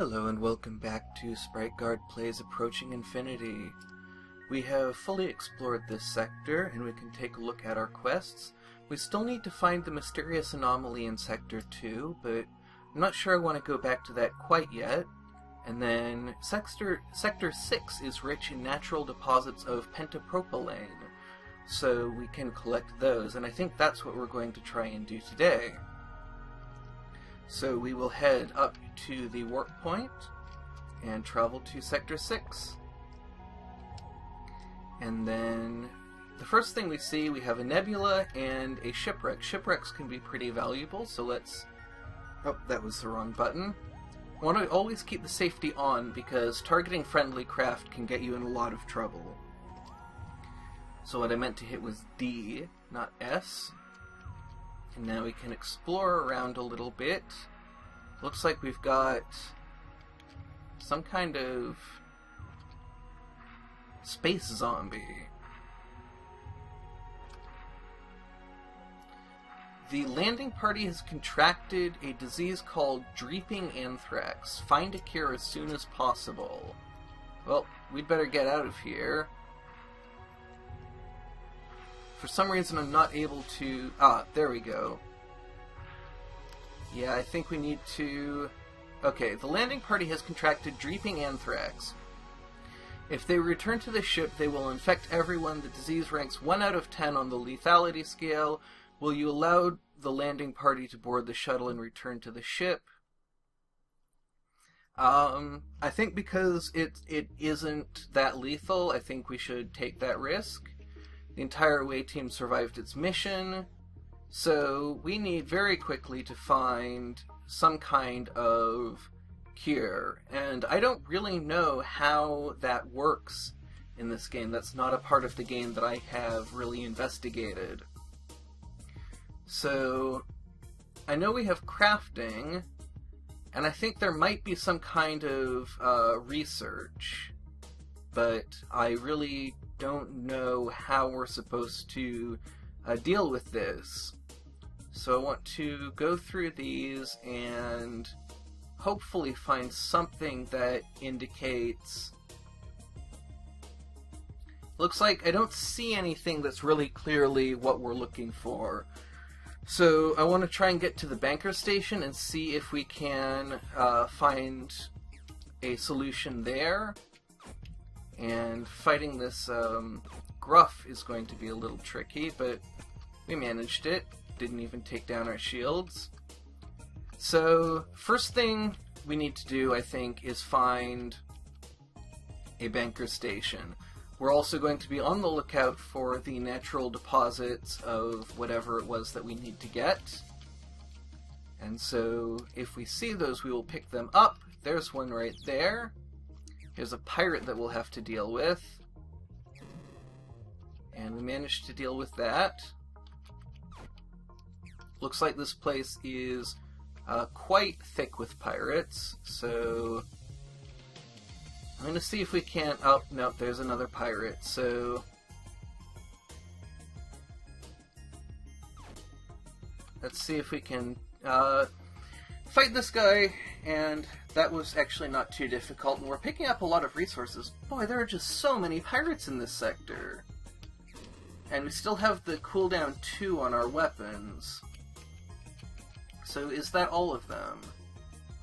Hello and welcome back to Sprite Guard Plays Approaching Infinity. We have fully explored this sector and we can take a look at our quests. We still need to find the mysterious anomaly in Sector 2, but I'm not sure I want to go back to that quite yet. And then Sector 6 is rich in natural deposits of pentapropylene, so we can collect those, and I think that's what we're going to try and do today. So we will head up to the warp point and travel to Sector 6. And then the first thing we see, we have a nebula and a shipwreck. Shipwrecks can be pretty valuable, so let's... Oh, that was the wrong button. I want to always keep the safety on because targeting friendly craft can get you in a lot of trouble. So what I meant to hit was D, not S. And now we can explore around a little bit. Looks like we've got some kind of space zombie. The landing party has contracted a disease called Dreeping Anthrax. Find a cure as soon as possible. Well, we'd better get out of here. For some reason I'm not able to... Ah, there we go. Yeah, I think we need to... Okay, the landing party has contracted Dreeping Anthrax. If they return to the ship, they will infect everyone. The disease ranks 1 out of 10 on the lethality scale. Will you allow the landing party to board the shuttle and return to the ship? I think because it isn't that lethal, I think we should take that risk. The entire away team survived its mission, so we need very quickly to find some kind of cure. And I don't really know how that works in this game. That's not a part of the game that I have really investigated. So I know we have crafting, and I think there might be some kind of research, but I really don't know how we're supposed to deal with this. So I want to go through these and hopefully find something that indicates... Looks like I don't see anything that's really clearly what we're looking for. So I want to try and get to the banker station and see if we can find a solution there. And fighting this gruff is going to be a little tricky, but we managed it. Didn't even take down our shields. So, first thing we need to do, I think, is find a banker station. We're also going to be on the lookout for the natural deposits of whatever it was that we need to get. And so, if we see those, we will pick them up. There's one right there. There's a pirate that we'll have to deal with. And we managed to deal with that. Looks like this place is quite thick with pirates, so I'm going to see if we can't... Oh, no, there's another pirate, so... Let's see if we can fight this guy, and that was actually not too difficult, and we're picking up a lot of resources. Boy, there are just so many pirates in this sector. And we still have the cooldown 2 on our weapons. So is that all of them?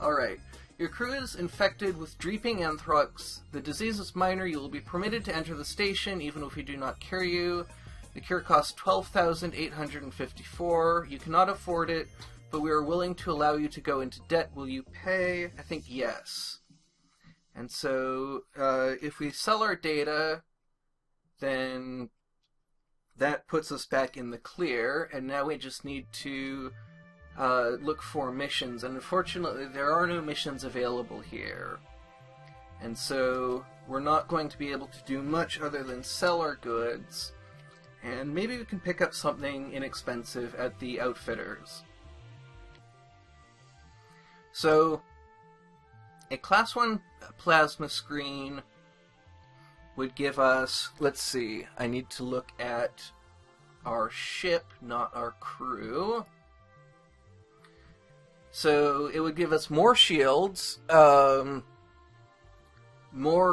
Alright. Your crew is infected with Dreeping Anthrax. The disease is minor. You will be permitted to enter the station even if we do not cure you. The cure costs 12,854. You cannot afford it, but we are willing to allow you to go into debt. Will you pay? I think yes. And so, if we sell our data, then that puts us back in the clear, and now we just need to look for missions, and unfortunately there are no missions available here. And so, we're not going to be able to do much other than sell our goods, and maybe we can pick up something inexpensive at the outfitters. So, a Class 1 plasma screen would give us, let's see, I need to look at our ship, not our crew. So it would give us more shields, more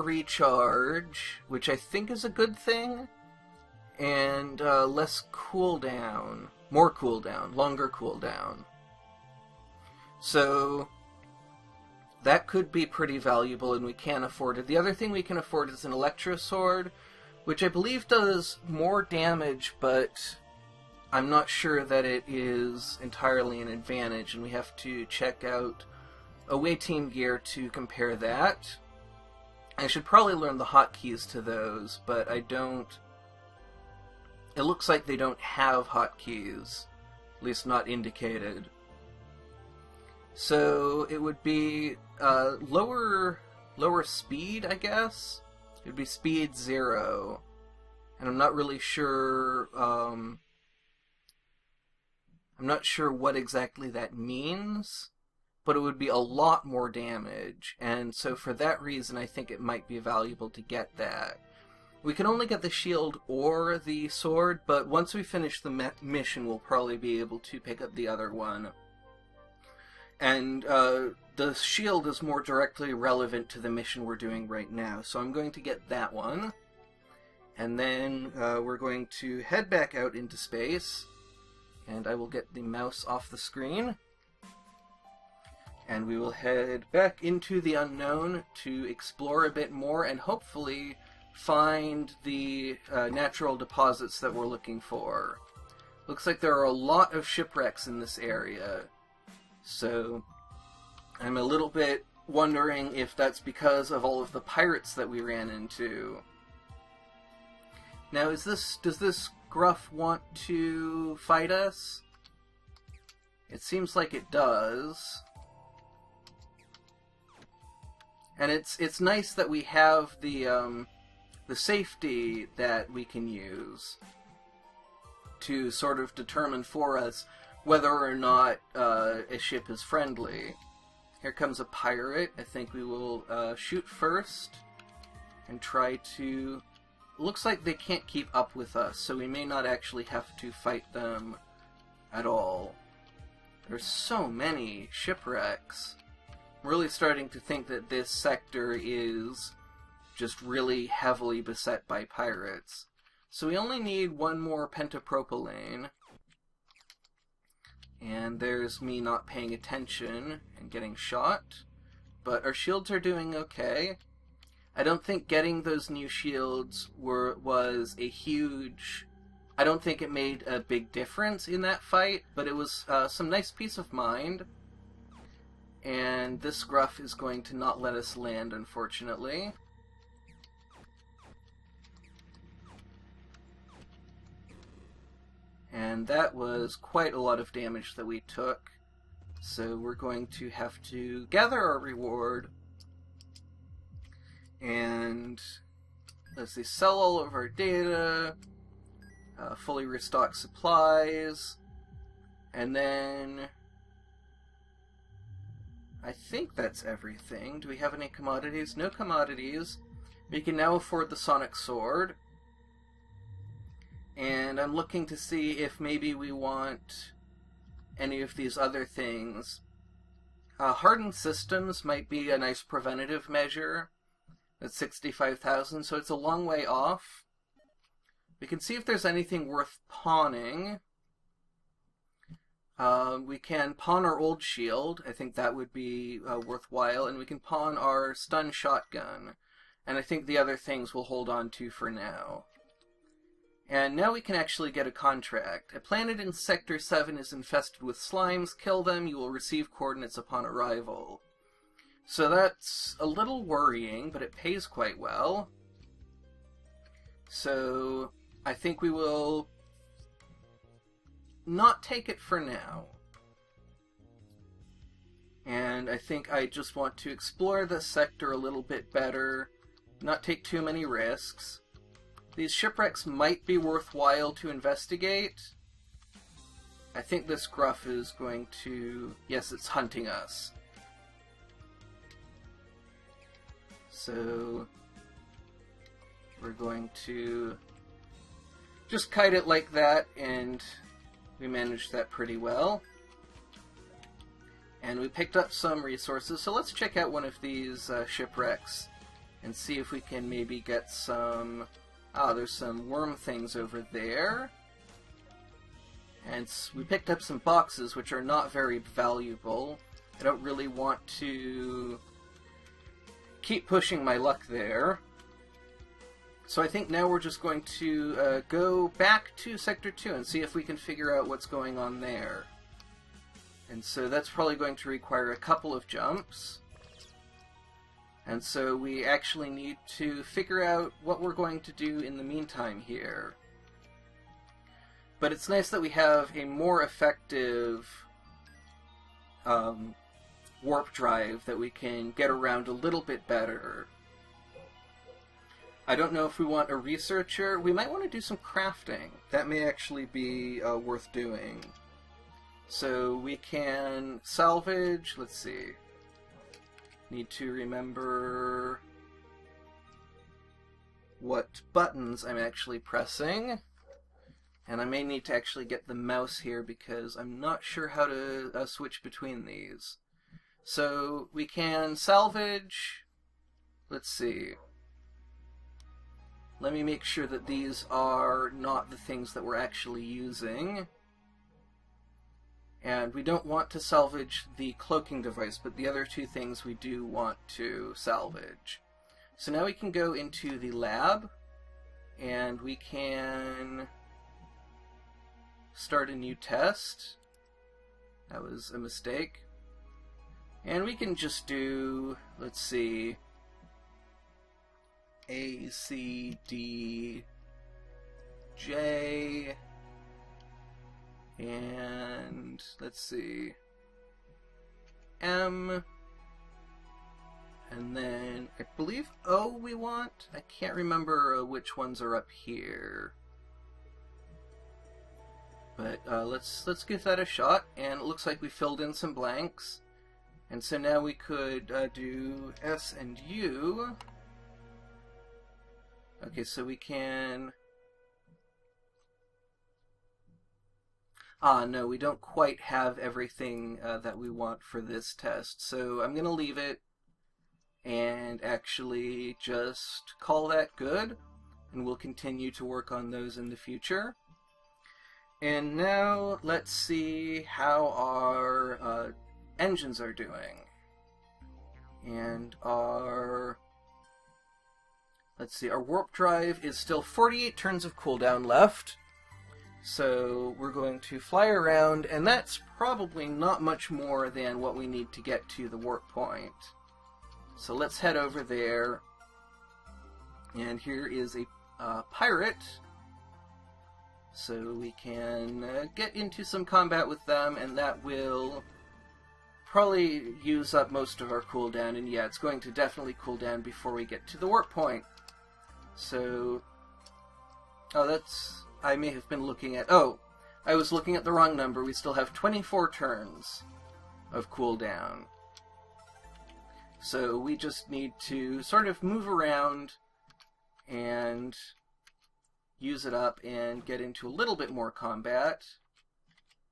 recharge, which I think is a good thing, and less cooldown. More cooldown, longer cooldown. So that could be pretty valuable, and we can afford it. The other thing we can afford is an Electro Sword, which I believe does more damage, but I'm not sure that it is entirely an advantage, and we have to check out away team gear to compare that. I should probably learn the hotkeys to those, but I don't. It looks like they don't have hotkeys, at least not indicated. So it would be lower speed, I guess. It would be speed 0, and I'm not really sure. I'm not sure what exactly that means, but it would be a lot more damage, and so for that reason I think it might be valuable to get that. We can only get the shield or the sword, but once we finish the mission we'll probably be able to pick up the other one. And the shield is more directly relevant to the mission we're doing right now, so I'm going to get that one. And then we're going to head back out into space, and I will get the mouse off the screen. And we will head back into the unknown to explore a bit more and hopefully find the natural deposits that we're looking for. Looks like there are a lot of shipwrecks in this area, so I'm a little bit wondering if that's because of all of the pirates that we ran into. Now, does this Gruff want to fight us? It seems like it does. And it's nice that we have the safety that we can use to sort of determine for us whether or not a ship is friendly. Here comes a pirate. I think we will shoot first and try to... Looks like they can't keep up with us, so we may not actually have to fight them at all. There's so many shipwrecks. I'm really starting to think that this sector is just really heavily beset by pirates. So we only need one more pentapropylene. And there's me not paying attention and getting shot. But our shields are doing okay. I don't think getting those new shields was a huge... I don't think it made a big difference in that fight, but it was some nice peace of mind. And this Gruff is going to not let us land, unfortunately. And that was quite a lot of damage that we took. So we're going to have to gather our reward. And let's see, sell all of our data, fully restock supplies, and then I think that's everything. Do we have any commodities? No commodities. We can now afford the Sonic Sword. And I'm looking to see if maybe we want any of these other things. Hardened systems might be a nice preventative measure. That's 65,000, so it's a long way off. We can see if there's anything worth pawning. We can pawn our old shield. I think that would be worthwhile. And we can pawn our stun shotgun. And I think the other things we'll hold on to for now. And now we can actually get a contract. A planet in Sector 7 is infested with slimes. Kill them. You will receive coordinates upon arrival. So that's a little worrying, but it pays quite well. So I think we will not take it for now. And I think I just want to explore this sector a little bit better, not take too many risks. These shipwrecks might be worthwhile to investigate. I think this Gruff is going to... Yes, it's hunting us. So we're going to just kite it like that, and we managed that pretty well. And we picked up some resources, so let's check out one of these shipwrecks and see if we can maybe get some... Ah, there's some worm things over there. And we picked up some boxes, which are not very valuable. I don't really want to keep pushing my luck there. So I think now we're just going to go back to Sector 2 and see if we can figure out what's going on there. And so that's probably going to require a couple of jumps. And so we actually need to figure out what we're going to do in the meantime here. But it's nice that we have a more effective warp drive that we can get around a little bit better. I don't know if we want a researcher. We might want to do some crafting. That may actually be worth doing. So we can salvage, let's see. Need to remember what buttons I'm actually pressing. And I may need to actually get the mouse here because I'm not sure how to switch between these. So we can salvage, let's see. Let me make sure that these are not the things that we're actually using. And we don't want to salvage the cloaking device, but the other two things we do want to salvage. So now we can go into the lab, and we can start a new test. That was a mistake. And we can just do, let's see, A, C, D, J, and let's see, M, and then I believe O we want. I can't remember which ones are up here. But let's give that a shot, and it looks like we filled in some blanks. And so now we could do S and U. Okay, so we can... Ah, no, we don't quite have everything that we want for this test. So I'm going to leave it and actually just call that good. And we'll continue to work on those in the future. And now let's see how our engines are doing. And our... Let's see, our warp drive is still 48 turns of cooldown left. So we're going to fly around, and that's probably not much more than what we need to get to the warp point. So let's head over there. And here is a pirate. So we can get into some combat with them, and that will probably use up most of our cooldown. And yeah, it's going to definitely cool down before we get to the warp point. So... Oh, that's... I may have been looking at... Oh, I was looking at the wrong number. We still have 24 turns of cooldown. So we just need to sort of move around and use it up and get into a little bit more combat.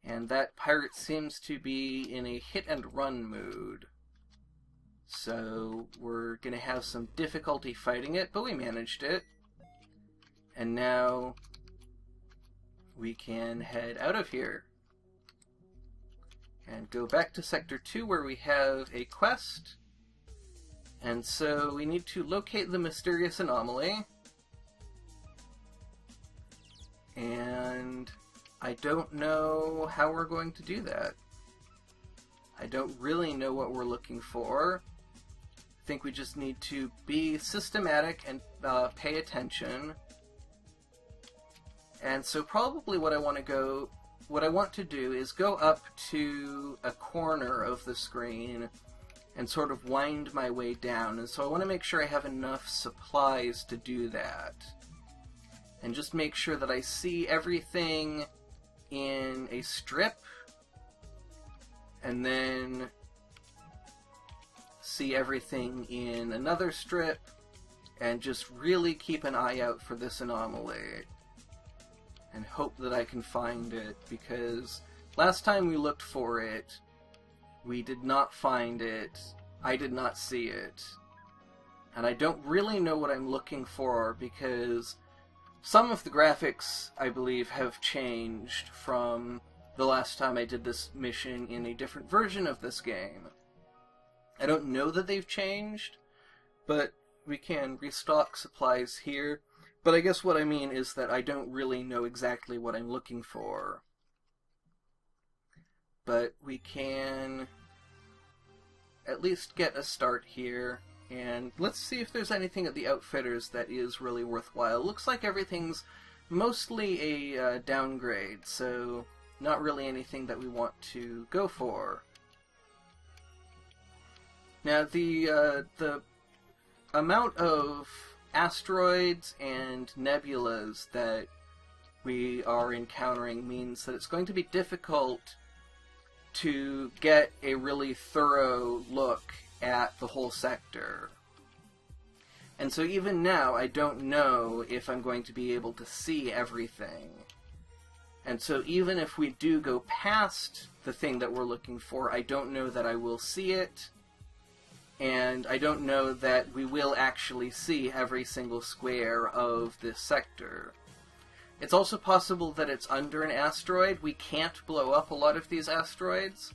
And that pirate seems to be in a hit-and-run mood. So we're going to have some difficulty fighting it, but we managed it. And now we can head out of here and go back to Sector 2 where we have a quest. And so we need to locate the mysterious anomaly. And I don't know how we're going to do that. I don't really know what we're looking for. I think we just need to be systematic and pay attention. And so probably what I want to do is go up to a corner of the screen and sort of wind my way down. And so I want to make sure I have enough supplies to do that. And just make sure that I see everything in a strip, and then see everything in another strip, and just really keep an eye out for this anomaly. And hope that I can find it, because last time we looked for it, We did not find it. I did not see it. And I don't really know what I'm looking for, because some of the graphics, I believe, have changed from the last time I did this mission in a different version of this game. I don't know that they've changed, but we can restock supplies here. But I guess what I mean is that I don't really know exactly what I'm looking for. But we can at least get a start here, and let's see if there's anything at the Outfitters that is really worthwhile. Looks like everything's mostly a downgrade, so not really anything that we want to go for. Now, the amount of asteroids and nebulas that we are encountering means that it's going to be difficult to get a really thorough look at the whole sector. And so even now, I don't know if I'm going to be able to see everything. And so even if we do go past the thing that we're looking for, I don't know that I will see it, and I don't know that we will actually see every single square of this sector. It's also possible that it's under an asteroid. We can't blow up a lot of these asteroids,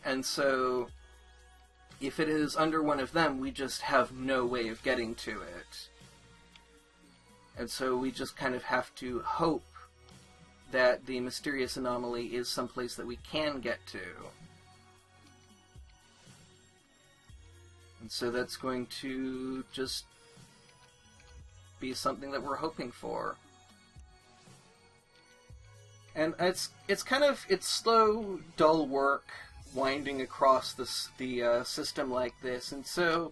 and so if it is under one of them, we just have no way of getting to it. And so we just kind of have to hope that the mysterious anomaly is someplace that we can get to. And so that's going to just be something that we're hoping for. And it's slow, dull work winding across the system like this, and so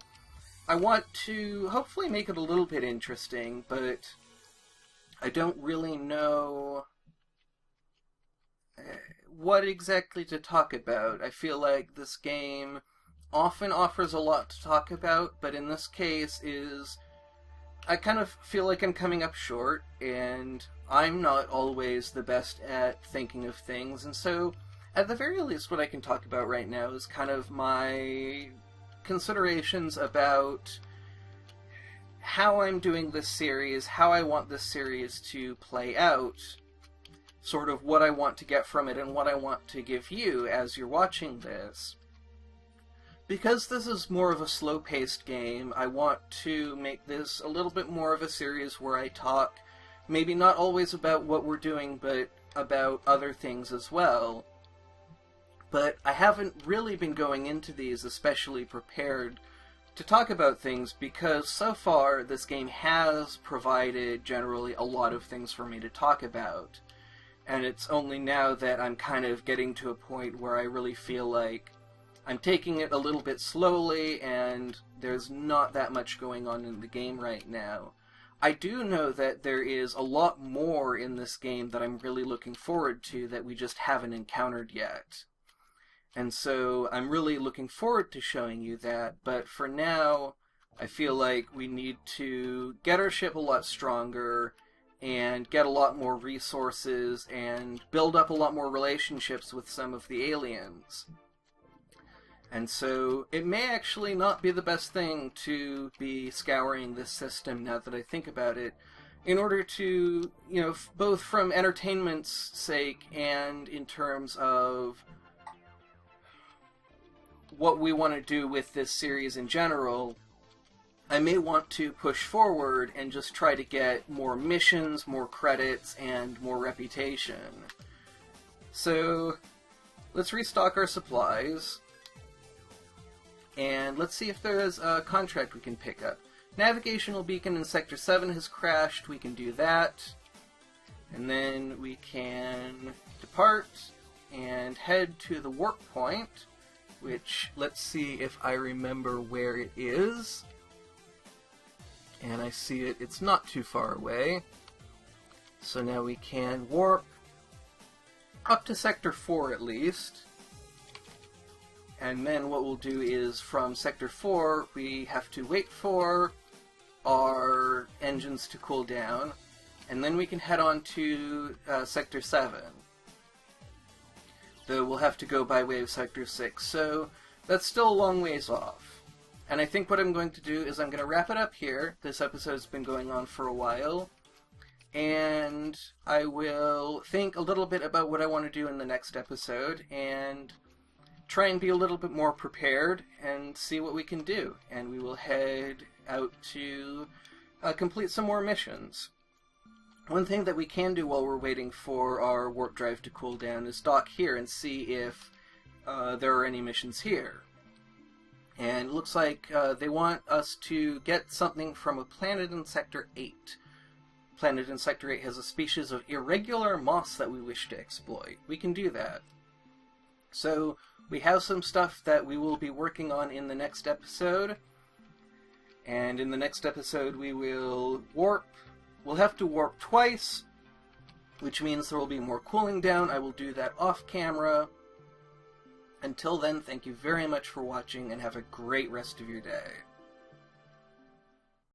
I want to hopefully make it a little bit interesting, but I don't really know what exactly to talk about. I feel like this game often offers a lot to talk about, but in this case I kind of feel like I'm coming up short, and I'm not always the best at thinking of things, and so at the very least what I can talk about right now is kind of my considerations about how I'm doing this series, how I want this series to play out, sort of what I want to get from it, and what I want to give you as you're watching this. Because this is more of a slow-paced game, I want to make this a little bit more of a series where I talk, maybe not always about what we're doing, but about other things as well. But I haven't really been going into these especially prepared to talk about things, because so far this game has provided generally a lot of things for me to talk about. And it's only now that I'm kind of getting to a point where I really feel like I'm taking it a little bit slowly, and there's not that much going on in the game right now. I do know that there is a lot more in this game that I'm really looking forward to that we just haven't encountered yet. And so I'm really looking forward to showing you that, but for now, I feel like we need to get our ship a lot stronger, and get a lot more resources, and build up a lot more relationships with some of the aliens. And so it may actually not be the best thing to be scouring this system now that I think about it, in order to, both from entertainment's sake and in terms of what we want to do with this series in general. I may want to push forward and just try to get more missions, more credits, and more reputation. So let's restock our supplies. And let's see if there's a contract we can pick up. Navigational beacon in Sector 7 has crashed. We can do that. And then we can depart and head to the warp point, which, let's see if I remember where it is. And I see it. It's not too far away. So now we can warp up to Sector 4 at least. And then what we'll do is, from Sector 4, we have to wait for our engines to cool down, and then we can head on to Sector 7. though we'll have to go by way of Sector 6, so that's still a long ways off. And I think what I'm going to do is I'm going to wrap it up here. This episode's been going on for a while, and I will think a little bit about what I want to do in the next episode, and try and be a little bit more prepared, and see what we can do. And we will head out to complete some more missions. One thing that we can do while we're waiting for our warp drive to cool down is dock here and see if there are any missions here. And it looks like they want us to get something from a planet in Sector 8. Planet in Sector 8 has a species of irregular moss that we wish to exploit. We can do that. So we have some stuff that we will be working on in the next episode. And in the next episode we will warp. We'll have to warp twice, which means there will be more cooling down. I will do that off camera. Until then, thank you very much for watching, and have a great rest of your day.